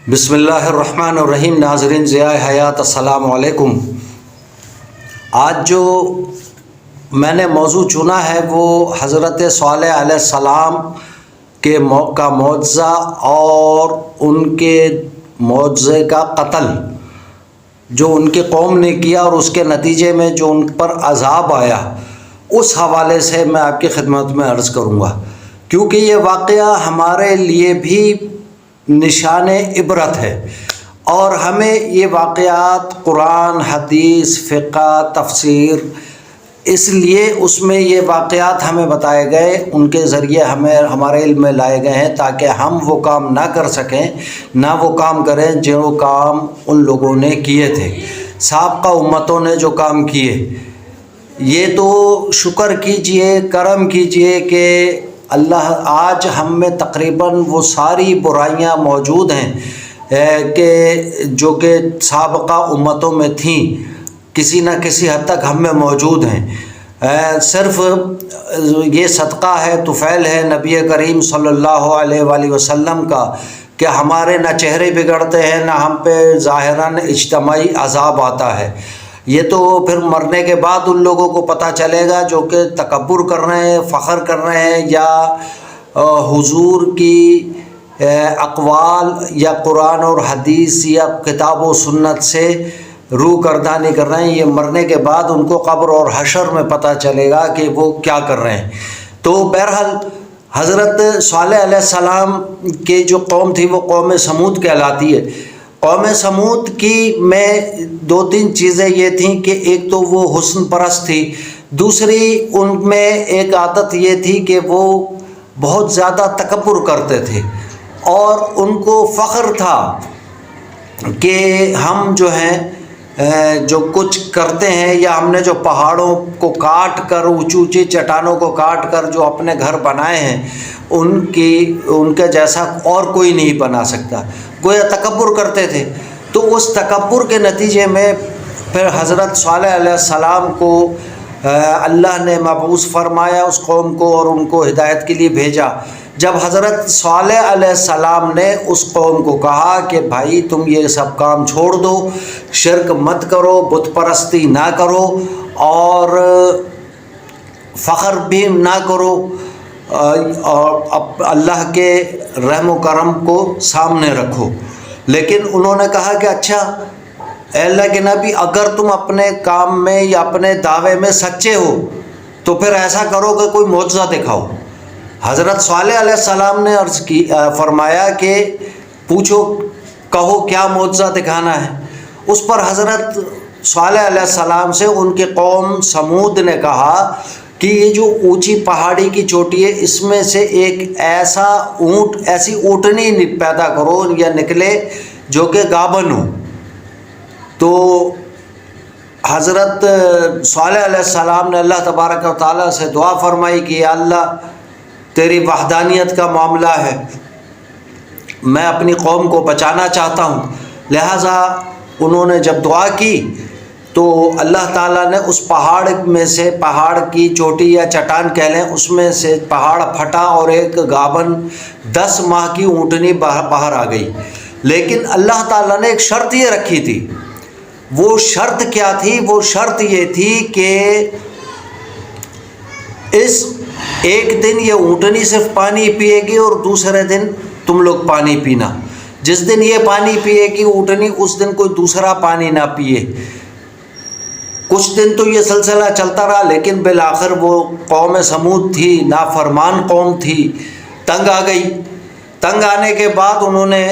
بسم اللہ الرحمن الرحیم۔ ناظرین ضیاء حیات السلام علیکم۔ آج جو میں نے موضوع چنا ہے وہ حضرت صالح علیہ السلام کے کا معجزہ اور ان کے معجزے کا قتل جو ان کی قوم نے کیا اور اس کے نتیجے میں جو ان پر عذاب آیا، اس حوالے سے میں آپ کی خدمت میں عرض کروں گا، کیونکہ یہ واقعہ ہمارے لیے بھی نشان عبرت ہے اور ہمیں یہ واقعات قرآن، حدیث، فقہ، تفسیر، اس لیے اس میں یہ واقعات ہمیں بتائے گئے، ان کے ذریعے ہمارے علم میں لائے گئے ہیں تاکہ ہم وہ کام نہ کر سکیں، نہ وہ کام کریں جو کام ان لوگوں نے کیے تھے، سابقہ امتوں نے جو کام کیے۔ یہ تو شکر کیجئے، کرم کیجئے کہ اللہ آج ہم میں تقریباً وہ ساری برائیاں موجود ہیں کہ جو کہ سابقہ امتوں میں تھیں، کسی نہ کسی حد تک ہم میں موجود ہیں۔ صرف یہ صدقہ ہے، طفیل ہے نبی کریم صلی اللہ علیہ وآلہ وسلم کا کہ ہمارے نہ چہرے بگڑتے ہیں، نہ ہم پہ ظاہراً اجتماعی عذاب آتا ہے۔ یہ تو پھر مرنے کے بعد ان لوگوں کو پتہ چلے گا جو کہ تکبر کر رہے ہیں، فخر کر رہے ہیں، یا حضور کی اقوال یا قرآن اور حدیث یا کتاب و سنت سے روگردانی کر رہے ہیں۔ یہ مرنے کے بعد ان کو قبر اور حشر میں پتہ چلے گا کہ وہ کیا کر رہے ہیں۔ تو بہرحال حضرت صالح علیہ السلام کی جو قوم تھی وہ قوم سمود کہلاتی ہے۔ قوم سمود کی میں دو تین چیزیں یہ تھیں کہ ایک تو وہ حسن پرست تھی، دوسری ان میں ایک عادت یہ تھی کہ وہ بہت زیادہ تکبر کرتے تھے اور ان کو فخر تھا کہ ہم جو ہیں جو کچھ کرتے ہیں، یا ہم نے جو پہاڑوں کو کاٹ کر، اونچی اونچی چٹانوں کو کاٹ کر جو اپنے گھر بنائے ہیں، ان کے جیسا اور کوئی نہیں بنا سکتا، گویا تکبر کرتے تھے۔ تو اس تکبر کے نتیجے میں پھر حضرت صالح علیہ السلام کو اللہ نے مبعوث فرمایا اس قوم کو اور ان کو ہدایت کے لیے بھیجا۔ جب حضرت صالح علیہ السلام نے اس قوم کو کہا کہ بھائی تم یہ سب کام چھوڑ دو، شرک مت کرو، بت پرستی نہ کرو اور فخر بھی نہ کرو، اور اللہ کے رحم و کرم کو سامنے رکھو، لیکن انہوں نے کہا کہ اچھا اے اللہ کے نبی، اگر تم اپنے کام میں یا اپنے دعوے میں سچے ہو تو پھر ایسا کرو کہ کوئی معجزہ دکھاؤ۔ حضرت صالح علیہ السلام نے عرض کی، فرمایا کہ پوچھو، کہو کیا معجزہ دکھانا ہے۔ اس پر حضرت صالح علیہ السلام سے ان کی قوم سمود نے کہا کہ یہ جو اونچی پہاڑی کی چوٹی ہے، اس میں سے ایک ایسی اونٹنی پیدا کرو یا نکلے جو کہ گابن ہو۔ تو حضرت صالح علیہ السلام نے اللہ تبارک و تعالیٰ سے دعا فرمائی کہ یا اللہ تیری وحدانیت کا معاملہ ہے، میں اپنی قوم کو بچانا چاہتا ہوں۔ لہٰذا انہوں نے جب دعا کی تو اللہ تعالیٰ نے اس پہاڑ میں سے، پہاڑ کی چوٹی یا چٹان کہہ لیں، اس میں سے پہاڑ پھٹا اور ایک گابن 10 ماہ کی اونٹنی باہر آ گئی۔ لیکن اللہ تعالیٰ نے ایک شرط یہ رکھی تھی۔ وہ شرط کیا تھی؟ وہ شرط یہ تھی کہ اس ایک دن یہ اونٹنی صرف پانی پیے گی اور دوسرے دن تم لوگ پانی پینا۔ جس دن یہ پانی پیے گی اونٹنی، اس دن کوئی دوسرا پانی نہ پیے۔ کچھ دن تو یہ سلسلہ چلتا رہا، لیکن بالآخر وہ قوم سمود تھی، نافرمان قوم تھی، تنگ آ گئی۔ تنگ آنے کے بعد انہوں نے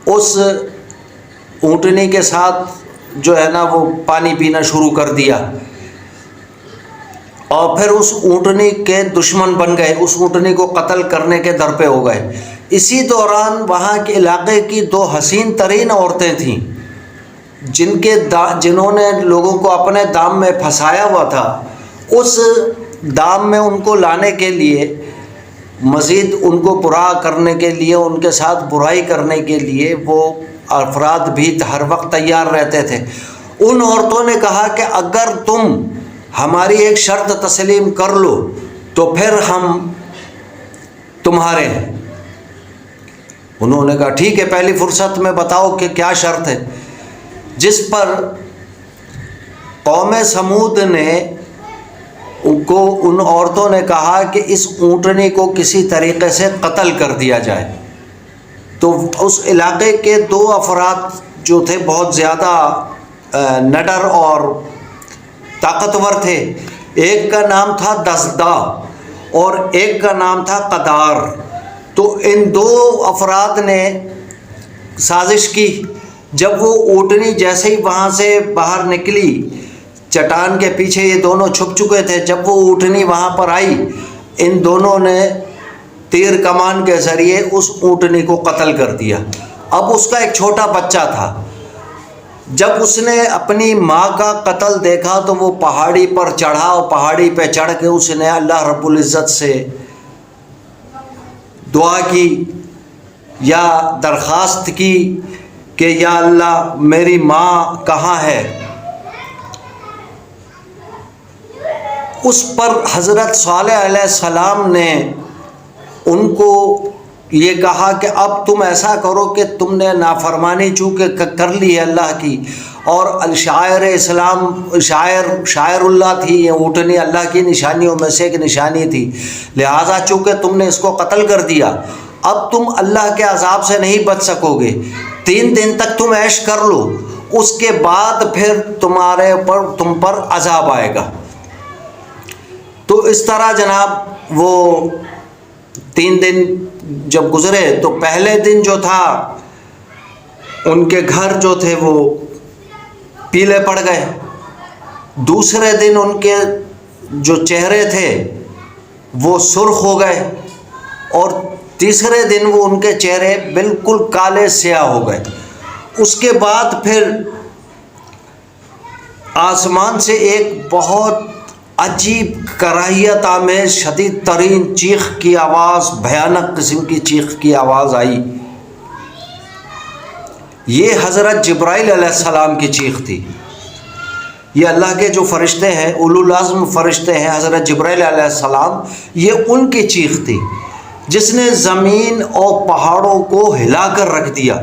اس اونٹنی کے ساتھ جو ہے نا وہ پانی پینا شروع کر دیا اور پھر اس اونٹنی کے دشمن بن گئے، اس اونٹنی کو قتل کرنے کے در پہ ہو گئے۔ اسی دوران وہاں کے علاقے کی 2 حسین ترین عورتیں تھیں جنہوں نے لوگوں کو اپنے دام میں پھنسایا ہوا تھا۔ اس دام میں ان کو لانے کے لیے، مزید ان کو برا کرنے کے لیے، ان کے ساتھ برائی کرنے کے لیے وہ افراد بھی ہر وقت تیار رہتے تھے۔ ان عورتوں نے کہا کہ اگر تم ہماری ایک شرط تسلیم کر لو تو پھر ہم تمہارے ہیں۔ انہوں نے کہا ٹھیک ہے، پہلی فرصت میں بتاؤ کہ کیا شرط ہے، جس پر قوم سمود نے ان عورتوں نے کہا کہ اس اونٹنی کو کسی طریقے سے قتل کر دیا جائے۔ تو اس علاقے کے دو افراد جو تھے بہت زیادہ نڈر اور طاقتور تھے، ایک کا نام تھا دزدہ اور ایک کا نام تھا قدار۔ تو ان دو افراد نے سازش کی۔ جب وہ اونٹنی جیسے ہی وہاں سے باہر نکلی، چٹان کے پیچھے یہ دونوں چھپ چکے تھے، جب وہ اونٹنی وہاں پر آئی، ان دونوں نے تیر کمان کے ذریعے اس اونٹنی کو قتل کر دیا۔ اب اس کا ایک چھوٹا بچہ تھا۔ جب اس نے اپنی ماں کا قتل دیکھا تو وہ پہاڑی پر چڑھا اور پہاڑی پہ چڑھ کے اس نے اللہ رب العزت سے دعا کی یا درخواست کی کہ یا اللہ میری ماں کہاں ہے۔ اس پر حضرت صالح علیہ السلام نے ان کو یہ کہا کہ اب تم ایسا کرو کہ تم نے نافرمانی چونکہ کر لی ہے اللہ کی، اور شاعر اسلام شاعر اللہ تھی، یہ اونٹنی اللہ کی نشانیوں میں سے ایک نشانی تھی، لہٰذا چونکہ تم نے اس کو قتل کر دیا، اب تم اللہ کے عذاب سے نہیں بچ سکو گے۔ 3 دن تک تم عیش کر لو، اس کے بعد پھر تم پر عذاب آئے گا۔ تو اس طرح جناب وہ 3 دن جب گزرے تو پہلے دن جو تھا ان کے گھر جو تھے وہ پیلے پڑ گئے، دوسرے دن ان کے جو چہرے تھے وہ سرخ ہو گئے، اور تیسرے دن وہ ان کے چہرے بالکل کالے سیاہ ہو گئے۔ اس کے بعد پھر آسمان سے ایک بہت عجیب کراہیت آمیز شدید ترین چیخ کی آواز، بھیانک قسم کی چیخ کی آواز آئی۔ یہ حضرت جبرائیل علیہ السلام کی چیخ تھی۔ یہ اللہ کے جو فرشتے ہیں، اولو العزم فرشتے ہیں، حضرت جبرائیل علیہ السلام، یہ ان کی چیخ تھی جس نے زمین اور پہاڑوں کو ہلا کر رکھ دیا۔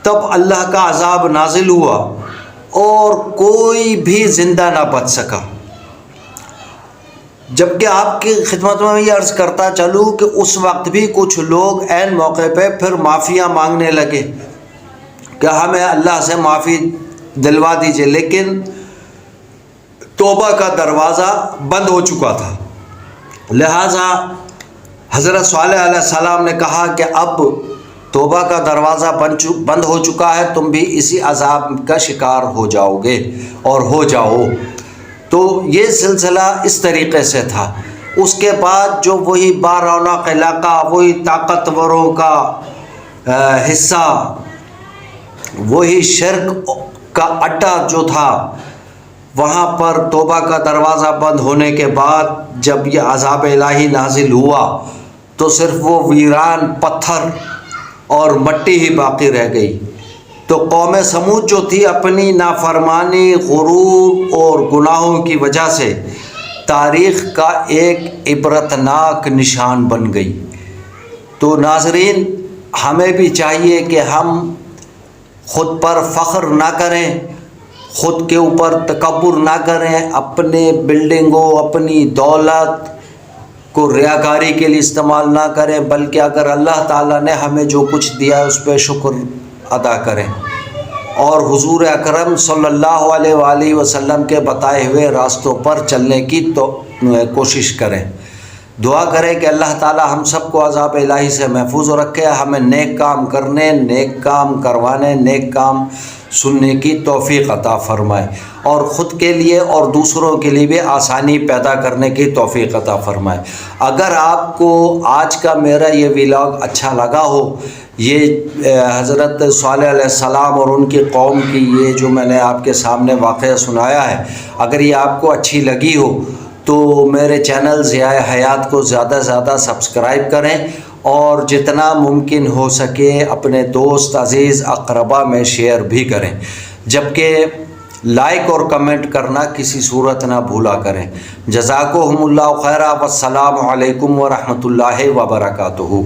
تب اللہ کا عذاب نازل ہوا اور کوئی بھی زندہ نہ بچ سکا۔ جبکہ آپ کی خدمت میں یہ عرض کرتا چلوں کہ اس وقت بھی کچھ لوگ عین موقع پہ پھر معافیاں مانگنے لگے کہ ہمیں اللہ سے معافی دلوا دیجئے، لیکن توبہ کا دروازہ بند ہو چکا تھا۔ لہٰذا حضرت صالح علیہ السلام نے کہا کہ اب توبہ کا دروازہ بند ہو چکا ہے، تم بھی اسی عذاب کا شکار ہو جاؤ گے اور ہو جاؤ۔ تو یہ سلسلہ اس طریقے سے تھا۔ اس کے بعد جو وہی بارونق علاقہ، وہی طاقتوروں کا حصہ، وہی شرک کا اڈا جو تھا، وہاں پر توبہ کا دروازہ بند ہونے کے بعد جب یہ عذاب الہی نازل ہوا تو صرف وہ ویران پتھر اور مٹی ہی باقی رہ گئی۔ تو قوم سمود جو تھی اپنی نافرمانی، غرور اور گناہوں کی وجہ سے تاریخ کا ایک عبرتناک نشان بن گئی۔ تو ناظرین، ہمیں بھی چاہیے کہ ہم خود پر فخر نہ کریں، خود کے اوپر تکبر نہ کریں، اپنے بلڈنگوں، اپنی دولت کو ریاکاری کے لیے استعمال نہ کریں، بلکہ اگر اللہ تعالیٰ نے ہمیں جو کچھ دیا ہے اس پہ شکر ادا کریں، اور حضور اکرم صلی اللہ علیہ وآلہ وسلم کے بتائے ہوئے راستوں پر چلنے کی تو کوشش کریں۔ دعا کریں کہ اللہ تعالیٰ ہم سب کو عذاب الہی سے محفوظ رکھے، ہمیں نیک کام کرنے، نیک کام کروانے، نیک کام سننے کی توفیق عطا فرمائے، اور خود کے لیے اور دوسروں کے لیے بھی آسانی پیدا کرنے کی توفیق عطا فرمائے۔ اگر آپ کو آج کا میرا یہ ولاگ اچھا لگا ہو، یہ حضرت صالح علیہ السلام اور ان کی قوم کی یہ جو میں نے آپ کے سامنے واقعہ سنایا ہے، اگر یہ آپ کو اچھی لگی ہو تو میرے چینل ضیاء حیات کو زیادہ سے زیادہ سبسکرائب کریں، اور جتنا ممکن ہو سکے اپنے دوست عزیز اقربا میں شیئر بھی کریں، جبکہ لائک اور کمنٹ کرنا کسی صورت نہ بھولا کریں۔ جزاکم اللہ خیرا، والسلام علیکم ورحمۃ اللہ وبرکاتہ۔